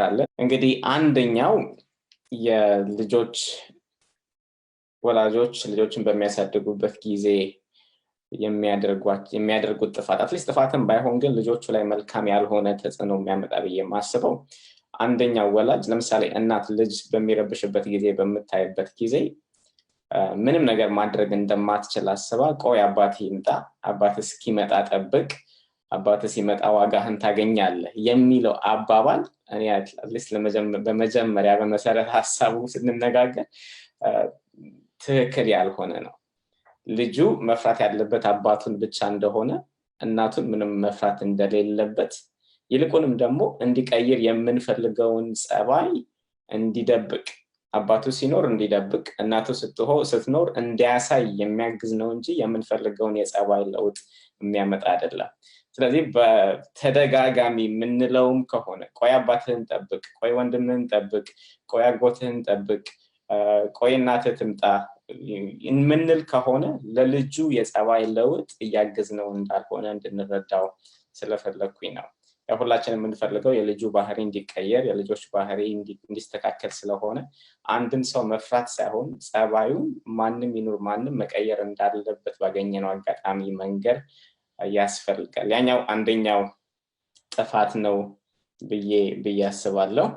አለ እንግዲህ አንደኛው የልጆች ወላጆች ልጆችን በሚያሳድጉበት ጊዜ የሚያደርጉት ጥፋት አትሊስት ጥፋትም ባይሆን ግን ልጆቹ ላይ መልካም ያልሆነ ተጽዕኖ የሚያመጣ ብዬ ማስበው አንደኛው ወላጅ ለምሳሌ እናት ልጅ በሚረብሽበት ጊዜ በምታይበት ጊዜ ምንም ነገር ማድረግ እንደማትችል አስባ ቆይ አባቴ ይምጣ አባቴ እስኪመጣ ጠብቅ አባቴ ሲመጣ ዋጋህን ታገኛለህ የሚለው አባባል እኔ አትሊስት በመጀመሪያ በመሰረት ሐሳቡ ስንነጋገር ትክክል ያልሆነ ነው ልጁ መፍራት ያለበት አባቱን ብቻ እንደሆነ እናቱን ምንም መፍራት እንደሌለበት ይልቁንም ደግሞ እንዲቀይር የምንፈልገውን ጸባይ እንዲደብቅ አባቱ ሲኖር እንዲደብቅ እናቱ ስትኖር እንዲያሳይ የሚያግዝ ነው እንጂ የምንፈልገውን የጸባይ ለውጥ የሚያመጣ አይደለም ስለዚህ በተደጋጋሚ ምንለውም ከሆነ ቆይ አባትህን ጠብቅ ቆይ ወንድምህን ጠብቅ ቆይ አጎትህን ጠብቅ ቆይ እናትህ ትምጣ ምንል ከሆነ ለልጁ የጸባይ ለውጥ ያግዝነው እንዳልሆነ እንድንረዳው ስለፈለኩኝ ነው ሁላችንም የምንፈልገው የልጁ ባህሪ እንዲቀየር የልጆች ባህሪ እንዲስተካከል ስለሆነ አንድን ሰው መፍራት ሳይሆን ጸባዩ ማንንም ይኑር ማንንም መቀየር እንዳለበት ባገኘነው አጋጣሚ መንገድ ያስፈልጋል ያኛው አንደኛው ጥፋት ነው ብዬ አስባለሁ